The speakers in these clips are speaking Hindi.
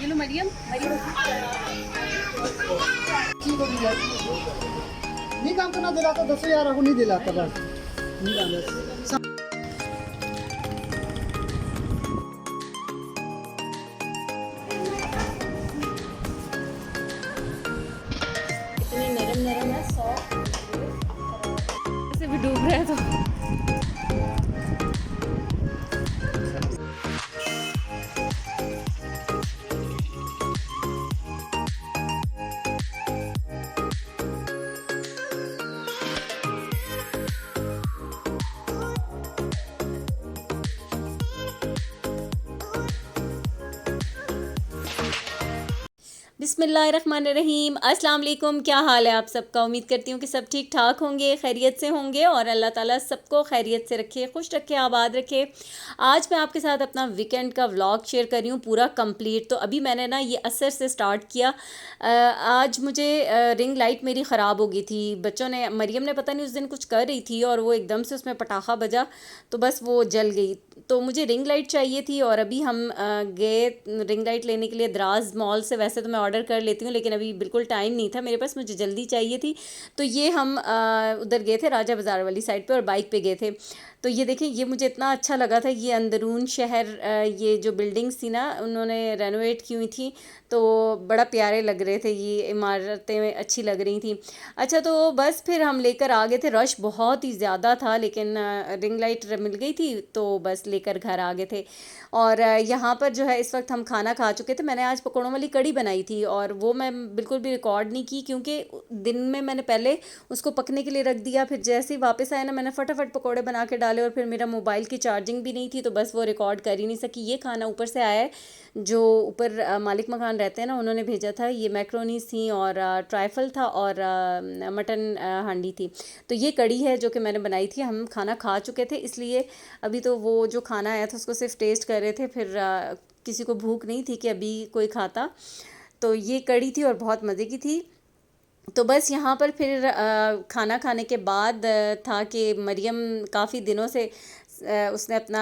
ये लो मरियम मरियम नहीं काम करना दिलाता 10,000 को नहीं दिलाता बस नहीं डाला इतनी नरम नरम है सॉफ्ट से भी डूब रहा है तो बिस्मिल्लाहिर्रहमानिर्रहीम अस्सलाम वालेकुम। क्या हाल है आप सबका? उम्मीद करती हूँ कि सब ठीक ठाक होंगे, खैरियत से होंगे और अल्लाह ताला सबको खैरियत से रखे, खुश रखे, आबाद रखे। आज मैं आपके साथ अपना वीकेंड का व्लॉग शेयर कर रही हूँ पूरा कंप्लीट। तो अभी मैंने ना ये असर से स्टार्ट किया। आज मुझे रिंग लाइट मेरी ख़राब हो गई थी। बच्चों ने, मरियम ने पता नहीं उस दिन कुछ कर रही थी और वो एकदम से उसमें पटाखा बजा तो बस वो जल गई। तो मुझे रिंग लाइट चाहिए थी और अभी हम गए रिंग लाइट लेने के लिए दराज मॉल से। वैसे तो मैं ऑर्डर कर लेती हूँ लेकिन अभी बिल्कुल टाइम नहीं था मेरे पास, मुझे जल्दी चाहिए थी। तो ये हम उधर गए थे राजा बाज़ार वाली साइड पे और बाइक पे गए थे। तो ये देखें, ये मुझे इतना अच्छा लगा था। ये अंदरून शहर, ये जो बिल्डिंग्स थी ना उन्होंने रेनोवेट की हुई थी तो बड़ा प्यारे लग रहे थे, ये इमारतें अच्छी लग रही थी। अच्छा, तो बस फिर हम लेकर आ गए थे। रश बहुत ही ज़्यादा था लेकिन रिंग लाइट मिल गई थी तो बस लेकर घर आ गए थे। और यहाँ पर जो है इस वक्त हम खाना खा चुके थे। मैंने आज पकौड़ों वाली कड़ी बनाई थी और वो मैं बिल्कुल भी रिकॉर्ड नहीं की क्योंकि दिन में मैंने पहले उसको पकने के लिए रख दिया। फिर जैसे ही वापस आया ना मैंने फटाफट पकौड़े बना के डाले और फिर मेरा मोबाइल की चार्जिंग भी नहीं थी तो बस वो रिकॉर्ड कर ही नहीं सकी। ये खाना ऊपर से आया है, जो ऊपर मालिक मकान रहते हैं ना उन्होंने भेजा था। ये मैक्रोनीस थी और ट्राइफल था और मटन हांडी थी। तो ये कड़ी है जो कि मैंने बनाई थी। हम खाना खा चुके थे इसलिए अभी तो वो जो खाना आया था उसको सिर्फ टेस्ट कर रहे थे। फिर किसी को भूख नहीं थी कि अभी कोई खाता। तो ये कड़ी थी और बहुत मज़े की थी। तो बस यहाँ पर फिर खाना खाने के बाद था कि मरियम काफ़ी दिनों से उसने अपना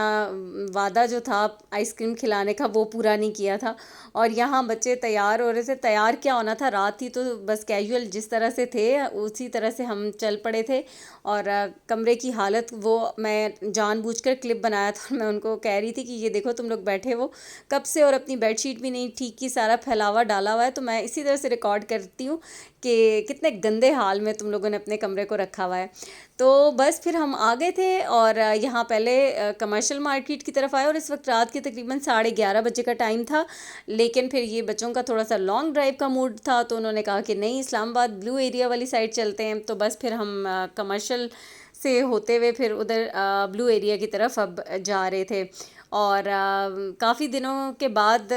वादा जो था आइसक्रीम खिलाने का वो पूरा नहीं किया था। और यहाँ बच्चे तैयार हो रहे थे। तैयार क्या होना था, रात थी तो बस कैजुअल जिस तरह से थे उसी तरह से हम चल पड़े थे। और कमरे की हालत वो मैं जानबूझकर क्लिप बनाया था। मैं उनको कह रही थी कि ये देखो तुम लोग बैठे हो कब से और अपनी बेडशीट भी नहीं ठीक की, सारा फैलावा डाला हुआ है। तो मैं इसी तरह से रिकॉर्ड करती हूँ कि कितने गंदे हाल में तुम लोगों ने अपने कमरे को रखा हुआ है। तो बस फिर हम आ गए थे और यहाँ पहले कमर्शियल मार्केट की तरफ आए और इस वक्त रात के तकरीबन 11:30 बजे का टाइम था। लेकिन फिर ये बच्चों का थोड़ा सा लॉन्ग ड्राइव का मूड था तो उन्होंने कहा कि नहीं, इस्लामाबाद ब्लू एरिया वाली साइड चलते हैं। तो बस फिर हम कमर्शियल से होते हुए फिर उधर ब्लू एरिया की तरफ अब जा रहे थे। और काफ़ी दिनों के बाद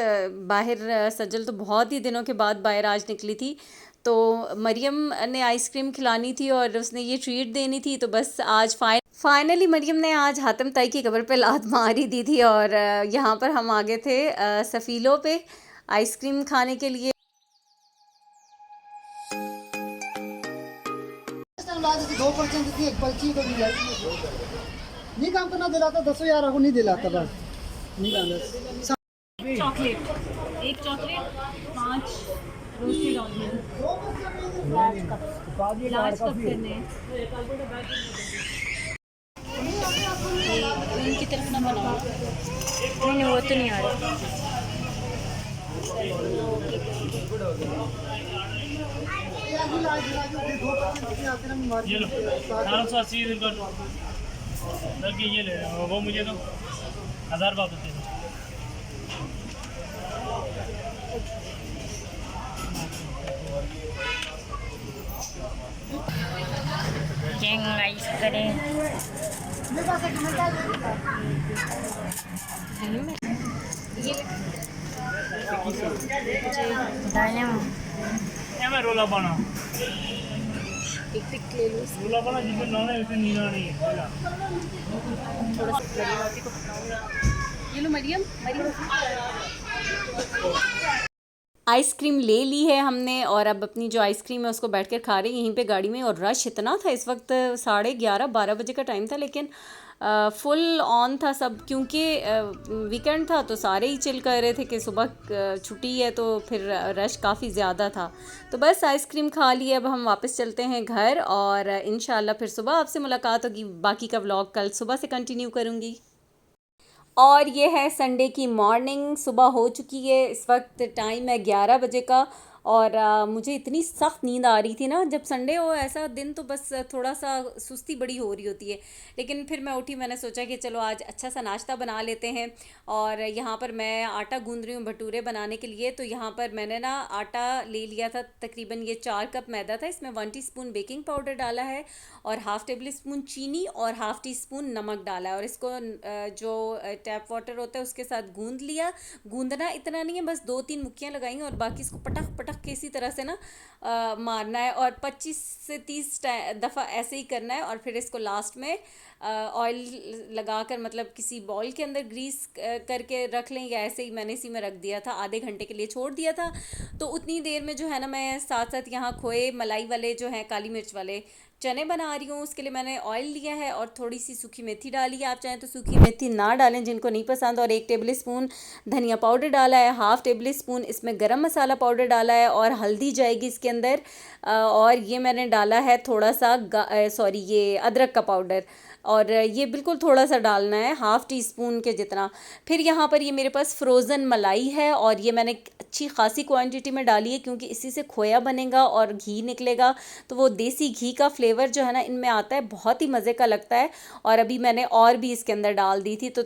बाहर सजल तो बहुत ही दिनों के बाद बाहर आज निकली थी। तो मरियम ने आइसक्रीम खिलानी थी और उसने ये ट्रीट देनी थी। तो बस आज फाइनली मरियम ने आज हातिम ताई की कब्र पे लात मार ही दी थी। और यहाँ पर हम आ गए थे सफ़ीलों पे आइसक्रीम खाने के लिए। 2% थी एक पर्ची को भी नहीं काम करना दिलाता 10,000 को नहीं दिलाता बस नहीं डाला चॉकलेट, एक chocolate, 5 roasted onion, large cup करने हैं। उनकी तरफ ना बनाओ। नहीं वो तो नहीं आ रहा। ये लो 480 ये ले वो मुझे तो 1000 बात होती है। राइस करें मैं रोला पाना टिक ले लो। रोला पाना जिसमें नाना है उसमें नीना नहीं है। थोड़ा सा बड़ी को पकड़ाऊंगा। ये लो मरियम मरियम आइसक्रीम ले ली है हमने और अब अपनी जो आइसक्रीम है उसको बैठकर खा रहे हैं यहीं पे गाड़ी में। और रश इतना था इस वक्त, 11:30-12 बजे का टाइम था लेकिन फुल ऑन था सब, क्योंकि वीकेंड था तो सारे ही चिल कर रहे थे कि सुबह छुट्टी है, तो फिर रश काफ़ी ज़्यादा था। तो बस आइसक्रीम खा लिए, अब हम वापस चलते हैं घर और इंशाल्लाह फिर सुबह आपसे मुलाकात होगी। बाकी का व्लॉग कल सुबह से कंटिन्यू करूँगी। और ये है संडे की मॉर्निंग, सुबह हो चुकी है, इस वक्त टाइम है 11 बजे का। और मुझे इतनी सख्त नींद आ रही थी ना, जब संडे हो ऐसा दिन तो बस थोड़ा सा सुस्ती बड़ी हो रही होती है। लेकिन फिर मैं उठी, मैंने सोचा कि चलो आज अच्छा सा नाश्ता बना लेते हैं। और यहाँ पर मैं आटा गूंद रही हूँ भटूरे बनाने के लिए। तो यहाँ पर मैंने ना आटा ले लिया था, तकरीबन ये 4 कप मैदा था, इसमें 1 टीस्पून बेकिंग पाउडर डाला है और हाफ़ टेबल स्पून चीनी और हाफ़ टी स्पून नमक डाला है। और इसको जो टैप वाटर होता है उसके साथ गूंद लिया। गूंदना इतना नहीं है, बस 2-3 मुक्कियाँ लगाई और बाकी इसको पटक पटक के इसी तरह से ना मारना है और 25 से 30 दफ़ा ऐसे ही करना है। और फिर इसको लास्ट में ऑयल लगाकर, मतलब किसी बॉल के अंदर ग्रीस करके रख लें, या ऐसे ही मैंने इसी में रख दिया था, आधे घंटे के लिए छोड़ दिया था। तो उतनी देर में जो है ना, मैं साथ साथ यहाँ खोए मलाई वाले जो हैं काली मिर्च वाले चने बना रही हूँ। उसके लिए मैंने ऑयल लिया है और थोड़ी सी सूखी मेथी डाली है। आप चाहें तो सूखी मेथी ना डालें जिनको नहीं पसंद। और 1 टेबल स्पून धनिया पाउडर डाला है, हाफ़ टेबल स्पून इसमें गरम मसाला पाउडर डाला है और हल्दी जाएगी इसके अंदर। और ये मैंने डाला है थोड़ा सा ये अदरक का पाउडर, और ये बिल्कुल थोड़ा सा डालना है, हाफ़ टी स्पून के जितना। फिर यहाँ पर ये मेरे पास फ्रोज़न मलाई है और ये मैंने अच्छी खासी क्वांटिटी में डाली है, क्योंकि इसी से खोया बनेगा और घी निकलेगा। तो वो देसी घी का फ्लेवर जो है ना इनमें आता है, बहुत ही मज़े का लगता है। और अभी मैंने और भी इसके अंदर डाल दी थी, तो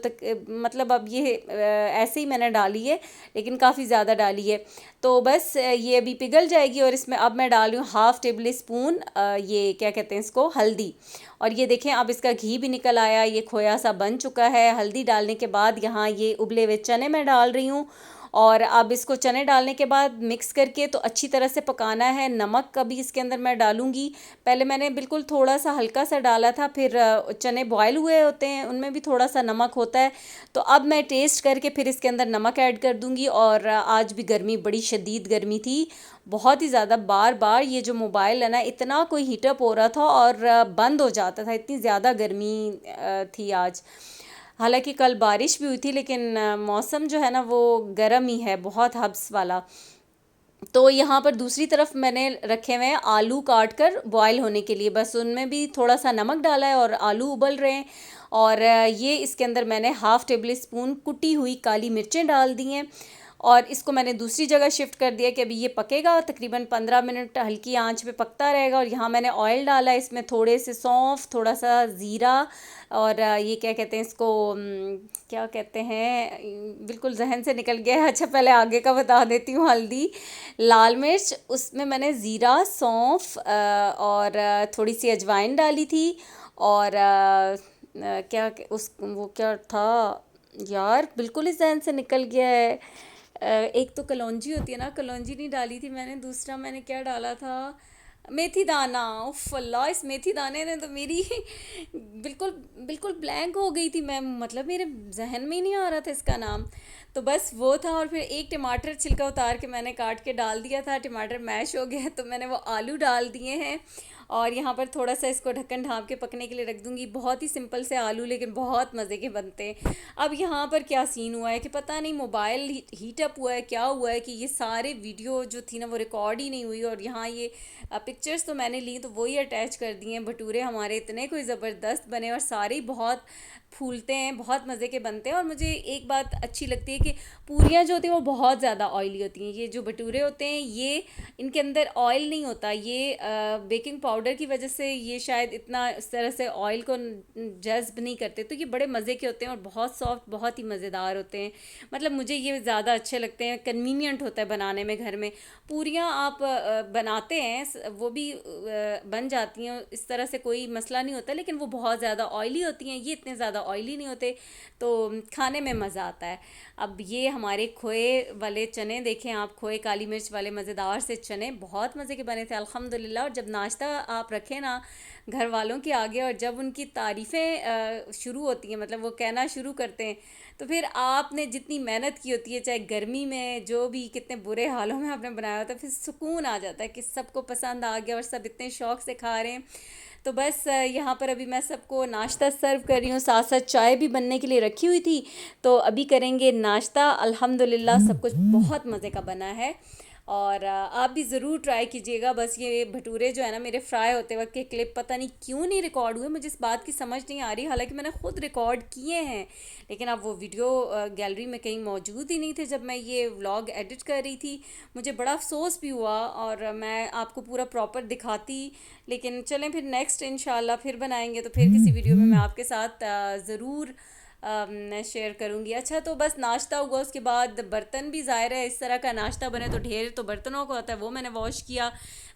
मतलब अब ये ऐसे ही मैंने डाली है, लेकिन काफ़ी ज़्यादा डाली है। तो बस ये अभी पिघल जाएगी और इसमें अब मैं डाल रही हूँ हाफ़ टेबल स्पून ये क्या कहते हैं इसको, हल्दी। और ये देखें अब इसका घी भी निकल आया, ये खोया सा बन चुका है। हल्दी डालने के बाद यहाँ ये उबले हुए चने मैं डाल रही हूँ। और अब इसको चने डालने के बाद मिक्स करके तो अच्छी तरह से पकाना है। नमक का भी इसके अंदर मैं डालूँगी, पहले मैंने बिल्कुल थोड़ा सा हल्का सा डाला था, फिर चने बॉयल हुए होते हैं उनमें भी थोड़ा सा नमक होता है। तो अब मैं टेस्ट करके फिर इसके अंदर नमक ऐड कर दूँगी। और आज भी गर्मी बड़ी शदीद गर्मी थी, बहुत ही ज़्यादा। बार बार ये जो मोबाइल है ना, इतना कोई हीटअप हो रहा था और बंद हो जाता था, इतनी ज़्यादा गर्मी थी आज। हालांकि कल बारिश भी हुई थी, लेकिन मौसम जो है ना वो गर्म ही है, बहुत हब्स वाला। तो यहाँ पर दूसरी तरफ मैंने रखे हुए हैं आलू काट कर बॉयल होने के लिए, बस उनमें भी थोड़ा सा नमक डाला है और आलू उबल रहे हैं। और ये इसके अंदर मैंने हाफ़ टेबल स्पून कुटी हुई काली मिर्चें डाल दी हैं और इसको मैंने दूसरी जगह शिफ्ट कर दिया कि अभी ये पकेगा, तकरीबन 15 मिनट हल्की आंच पे पकता रहेगा। और यहाँ मैंने ऑयल डाला है, इसमें थोड़े से सौंफ, थोड़ा सा ज़ीरा और ये क्या कहते हैं इसको, क्या कहते हैं, बिल्कुल जहन से निकल गया है। अच्छा पहले आगे का बता देती हूँ। हल्दी, लाल मिर्च, उसमें मैंने ज़ीरा, सौंफ और थोड़ी सी अजवाइन डाली थी। और क्या उस वो क्या था यार, बिल्कुल ही जहन से निकल गया है। एक तो कलौंजी होती है ना, कलौंजी नहीं डाली थी मैंने। दूसरा मैंने क्या डाला था, मेथी दाना। उफ अल्लाह, इस मेथी दाने ने तो मेरी बिल्कुल बिल्कुल ब्लैंक हो गई थी मैं, मतलब मेरे जहन में ही नहीं आ रहा था इसका नाम। तो बस वो था। और फिर एक टमाटर छिलका उतार के मैंने काट के डाल दिया था, टमाटर मैश हो गया तो मैंने वो आलू डाल दिए हैं। और यहाँ पर थोड़ा सा इसको ढक्कन ढाँप के पकने के लिए रख दूँगी। बहुत ही सिंपल से आलू, लेकिन बहुत मज़े के बनते हैं। अब यहाँ पर क्या सीन हुआ है कि पता नहीं मोबाइल हीटअप हुआ है, क्या हुआ है कि ये सारे वीडियो जो थी ना वो रिकॉर्ड ही नहीं हुई। और यहाँ ये पिक्चर्स तो मैंने ली तो वही अटैच कर दिए हैं। भटूरे हमारे इतने कोई ज़बरदस्त बने और सारे ही बहुत फूलते हैं, बहुत मज़े के बनते हैं। और मुझे एक बात अच्छी लगती है कि पूरियाँ जो होती हैं वो बहुत ज़्यादा ऑयली होती हैं। ये जो भटूरे होते हैं ये इनके अंदर ऑयल नहीं होता, ये बेकिंग पाउडर की वजह से ये शायद इतना इस तरह से ऑयल को जज्ब नहीं करते। तो ये बड़े मज़े के होते हैं और बहुत सॉफ्ट, बहुत ही मज़ेदार होते हैं। मतलब मुझे ये ज़्यादा अच्छे लगते हैं, कन्वीनियंट होता है बनाने में। घर में पूरियाँ आप बनाते हैं वो भी बन जाती हैं, इस तरह से कोई मसला नहीं होता, लेकिन वो बहुत ज़्यादा ऑयली होती हैं। ये इतने ज़्यादा ऑयली नहीं होते, तो खाने में मज़ा आता है। अब ये हमारे खोए वाले चने देखें आप, खोए काली मिर्च वाले मज़ेदार से चने बहुत मज़े के बने थे अल्हम्दुलिल्लाह। और जब नाश्ता आप रखें ना घर वालों के आगे और जब उनकी तारीफ़ें शुरू होती हैं, मतलब वो कहना शुरू करते हैं, तो फिर आपने जितनी मेहनत की होती है, चाहे गर्मी में जो भी कितने बुरे हालों में आपने बनाया होता है, फिर सुकून आ जाता है कि सबको पसंद आ गया और सब इतने शौक़ से खा रहे हैं। तो बस यहाँ पर अभी मैं सबको नाश्ता सर्व कर रही हूँ, साथ साथ चाय भी बनने के लिए रखी हुई थी। तो अभी करेंगे नाश्ता। अल्हम्दुलिल्लाह सब कुछ बहुत मज़े का बना है और आप भी ज़रूर ट्राई कीजिएगा। बस ये भटूरे जो है ना, मेरे फ्राई होते वक्त के क्लिप पता नहीं क्यों नहीं रिकॉर्ड हुए, मुझे इस बात की समझ नहीं आ रही। हालांकि मैंने ख़ुद रिकॉर्ड किए हैं, लेकिन अब वो वीडियो गैलरी में कहीं मौजूद ही नहीं थे जब मैं ये व्लॉग एडिट कर रही थी। मुझे बड़ा अफसोस भी हुआ और मैं आपको पूरा प्रॉपर दिखाती, लेकिन चलें फिर नेक्स्ट इंशाल्लाह फिर बनाएंगे तो फिर किसी वीडियो में मैं आपके साथ ज़रूर शेयर करूँगी। अच्छा, तो बस नाश्ता हुआ, उसके बाद बर्तन भी ज़ाहिर है इस तरह का नाश्ता बने तो ढेर तो बर्तनों का होता है, वो मैंने वॉश किया।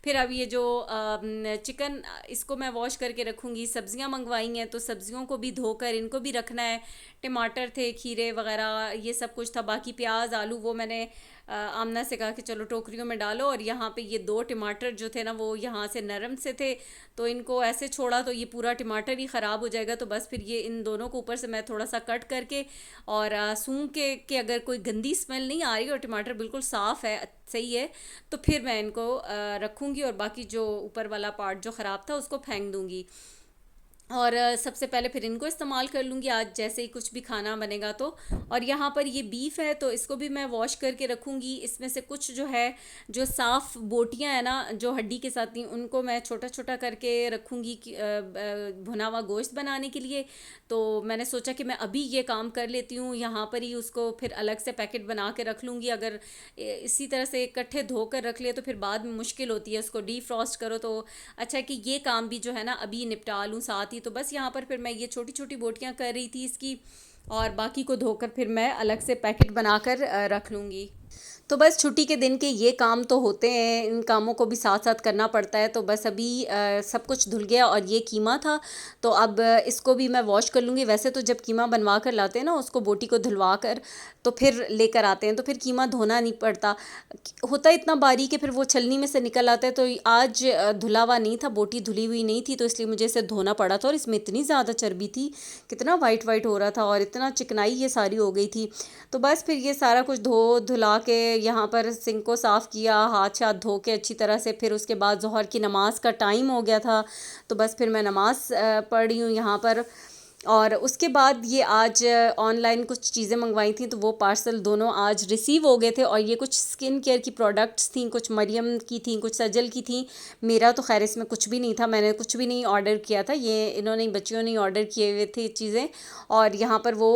फिर अब ये जो चिकन, इसको मैं वॉश करके रखूँगी। सब्ज़ियाँ मंगवाई हैं तो सब्ज़ियों को भी धोकर इनको भी रखना है। टमाटर थे, खीरे वगैरह ये सब कुछ था, बाकी प्याज आलू वो मैंने आमना से कहा कि चलो टोकरियों में डालो। और यहाँ पे ये 2 टमाटर जो थे ना वो यहाँ से नरम से थे, तो इनको ऐसे छोड़ा तो ये पूरा टमाटर ही ख़राब हो जाएगा। तो बस फिर ये इन दोनों को ऊपर से मैं थोड़ा सा कट करके और सूंघ के अगर कोई गंदी स्मेल नहीं आ रही और टमाटर बिल्कुल साफ़ है, सही है, तो फिर मैं इनको रखूँगी और बाकी जो ऊपर वाला पार्ट जो ख़राब था उसको फेंक दूँगी। और सबसे पहले फिर इनको इस्तेमाल कर लूँगी आज जैसे ही कुछ भी खाना बनेगा तो। और यहाँ पर ये बीफ है तो इसको भी मैं वॉश करके रखूँगी। इसमें से कुछ जो है, जो साफ़ बोटियाँ हैं ना जो हड्डी के साथ थी, उनको मैं छोटा छोटा करके रखूँगी भुना हुआ गोश्त बनाने के लिए। तो मैंने सोचा कि मैं अभी ये काम कर लेती हूँ, यहाँ पर ही उसको फिर अलग से पैकेट बना के रख लूँगी। अगर इसी तरह से इकट्ठे धोकर रख लिए तो फिर बाद में मुश्किल होती है, उसको डीफ्रॉस्ट करो। तो अच्छा है कि ये काम भी जो है ना अभी निपटा लूँ साथ ही। तो बस यहाँ पर फिर मैं ये छोटी छोटी बोटियाँ कर रही थी इसकी, और बाकी को धोकर फिर मैं अलग से पैकेट बनाकर रख लूँगी। तो बस छुट्टी के दिन के ये काम तो होते हैं, इन कामों को भी साथ साथ करना पड़ता है। तो बस अभी सब कुछ धुल गया और ये कीमा था तो अब इसको भी मैं वॉश कर लूँगी। वैसे तो जब कीमा बनवा कर लाते हैं ना उसको बोटी को धुलवा कर तो फिर लेकर आते हैं, तो फिर कीमा धोना नहीं पड़ता, होता इतना बारीक है फिर वो छलनी में से निकल आता है। तो आज धुला हुआ नहीं था, बोटी धुली हुई नहीं थी, तो इसलिए मुझे इसे धोना पड़ा था। और इसमें इतनी ज़्यादा चर्बी थी, कितना वाइट वाइट हो रहा था और इतना चिकनाई ये सारी हो गई थी। तो बस फिर ये सारा कुछ धो धुला के यहाँ पर सिंक को साफ़ किया, हाथ शाथ धो के अच्छी तरह से। फिर उसके बाद ज़ोहर की नमाज़ का टाइम हो गया था, तो बस फिर मैं नमाज़ पढ़ रही हूँ यहाँ पर। और उसके बाद ये आज ऑनलाइन कुछ चीज़ें मंगवाई थी तो वो पार्सल दोनों आज रिसीव हो गए थे। और ये कुछ स्किन केयर की प्रोडक्ट्स थी, कुछ मरियम की थी, कुछ सजल की थी। मेरा तो खैर इसमें कुछ भी नहीं था, मैंने कुछ भी नहीं ऑर्डर किया था, ये इन्होंने बच्चियों ने ऑर्डर किए हुए थे चीज़ें। और यहाँ पर वो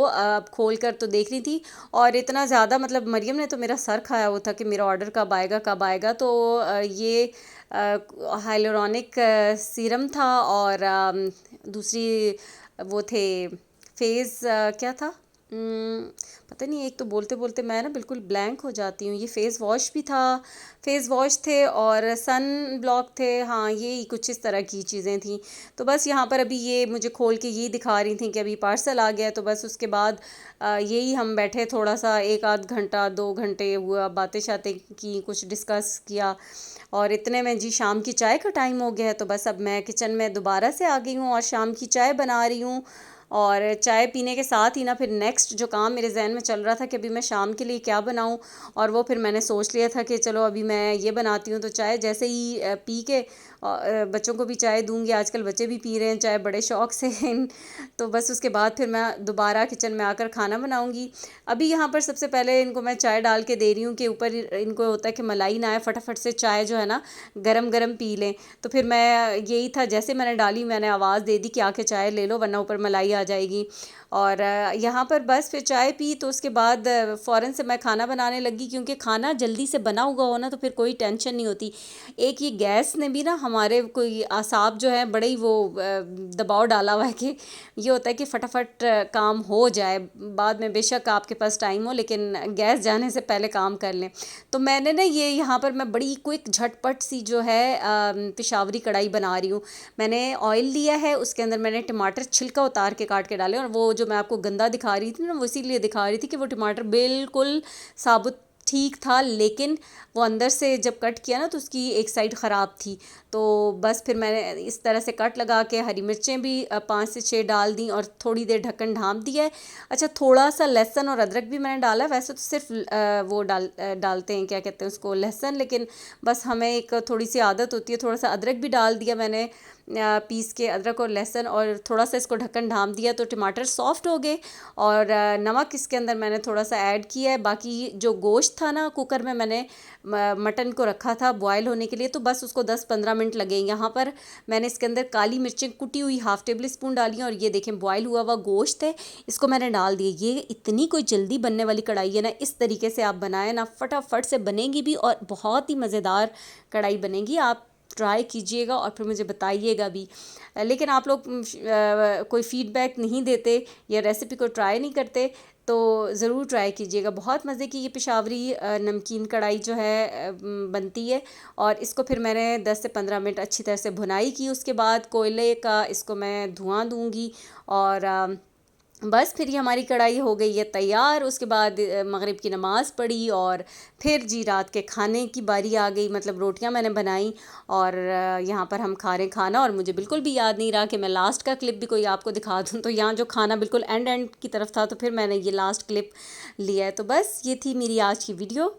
खोल कर तो देख रही थी और इतना ज़्यादा मतलब मरियम ने तो मेरा सर खाया हुआ था कि मेरा ऑर्डर कब आएगा कब आएगा। तो ये हाइलोरॉनिक सीरम था और दूसरी वो थे फेस क्या था, पता नहीं, एक तो बोलते बोलते मैं ना बिल्कुल ब्लैंक हो जाती हूँ। ये फेस वॉश भी था, फेस वॉश थे और सन ब्लॉक थे, हाँ ये कुछ इस तरह की चीज़ें थी। तो बस यहाँ पर अभी ये मुझे खोल के ये दिखा रही थी कि अभी पार्सल आ गया। तो बस उसके बाद यही हम बैठे थोड़ा सा 1 आध घंटा 2 घंटे हुआ, बातें शातें की, कुछ डिस्कस किया। और इतने में जी शाम की चाय का टाइम हो गया है। तो बस अब मैं किचन में दोबारा से आ गई हूँ और शाम की चाय बना रही हूँ। और चाय पीने के साथ ही ना फिर नेक्स्ट जो काम मेरे जहन में चल रहा था कि अभी मैं शाम के लिए क्या बनाऊं, और वो फिर मैंने सोच लिया था कि चलो अभी मैं ये बनाती हूँ। तो चाय जैसे ही पी के बच्चों को भी चाय दूंगी, आजकल बच्चे भी पी रहे हैं चाय बड़े शौक़ से तो बस उसके बाद फिर मैं दोबारा किचन में आकर खाना बनाऊंगी। अभी यहाँ पर सबसे पहले इनको मैं चाय डाल के दे रही हूँ कि ऊपर इनको होता है कि मलाई ना आए, फटाफट से चाय जो है ना गरम गरम पी लें। तो फिर मैं यही था, जैसे मैंने डाली मैंने आवाज़ दे दी कि आके चाय ले लो वरना ऊपर मलाई आ जाएगी। और यहाँ पर बस फिर चाय पी तो उसके बाद फ़ौरन से मैं खाना बनाने लगी, क्योंकि खाना जल्दी से बना हुआ हो ना तो फिर कोई टेंशन नहीं होती। एक ये गैस ने भी ना हमारे कोई आसाब जो है बड़े ही वो दबाव डाला हुआ है कि ये होता है कि फटाफट काम हो जाए, बाद में बेशक आपके पास टाइम हो लेकिन गैस जाने से पहले काम कर लें। तो मैंने ना ये यहाँ पर मैं बड़ी क्विक झटपट सी जो है पेशावरी कढ़ाई बना रही हूँ। मैंने ऑयल लिया है, उसके अंदर मैंने टमाटर छिलका उतार के काट के डाले, और वो जो मैं आपको गंदा दिखा रही थी ना वो इसीलिए दिखा रही थी कि वो टमाटर बिल्कुल साबुत ठीक था, लेकिन वो अंदर से जब कट किया ना तो उसकी एक साइड ख़राब थी। तो बस फिर मैंने इस तरह से कट लगा के हरी मिर्चें भी 5 से 6 डाल दी और थोड़ी देर ढक्कन ढाँप दिया है। अच्छा, थोड़ा सा लहसुन और अदरक भी मैंने डाला है, वैसे तो सिर्फ वो डालते हैं क्या कहते हैं उसको, लहसुन, लेकिन बस हमें एक थोड़ी सी आदत होती है, थोड़ा सा अदरक भी डाल दिया मैंने पीस के अदरक और लहसुन और थोड़ा सा इसको ढक्कन ढाँप दिया तो टमाटर सॉफ्ट हो गए और नमक इसके अंदर मैंने थोड़ा सा ऐड किया है। बाकी जो गोश्त था ना, कुकर में मैंने मटन को रखा था बॉयल होने के लिए, तो बस उसको 10-15 मिनट लगे। यहाँ पर मैंने इसके अंदर काली मिर्चें कुटी हुई हाफ़ टेबल स्पून डाली और ये देखें बॉयल हुआ हुआ गोश्त है, इसको मैंने डाल दिया। ये इतनी कोई जल्दी बनने वाली कढ़ाई है ना, इस तरीके से आप बनाएं ना, फटाफट से बनेगी भी और बहुत ही मज़ेदार कढ़ाई बनेगी। आप ट्राई कीजिएगा और फिर मुझे बताइएगा भी। लेकिन आप लोग कोई फ़ीडबैक नहीं देते या रेसिपी को ट्राई नहीं करते, तो ज़रूर ट्राई कीजिएगा। बहुत मज़े की ये पेशावरी नमकीन कढ़ाई जो है बनती है। और इसको फिर मैंने 10 से 15 मिनट अच्छी तरह से भुनाई की। उसके बाद कोयले का इसको मैं धुआं दूंगी और बस फिर ये हमारी कढ़ाई हो गई है तैयार। उसके बाद मगरिब की नमाज़ पढ़ी और फिर जी रात के खाने की बारी आ गई, मतलब रोटियां मैंने बनाई और यहाँ पर हम खा रहे खाना। और मुझे बिल्कुल भी याद नहीं रहा कि मैं लास्ट का क्लिप भी कोई आपको दिखा दूँ, तो यहाँ जो खाना बिल्कुल एंड की तरफ था, तो फिर मैंने ये लास्ट क्लिप लिया है। तो बस ये थी मेरी आज की वीडियो।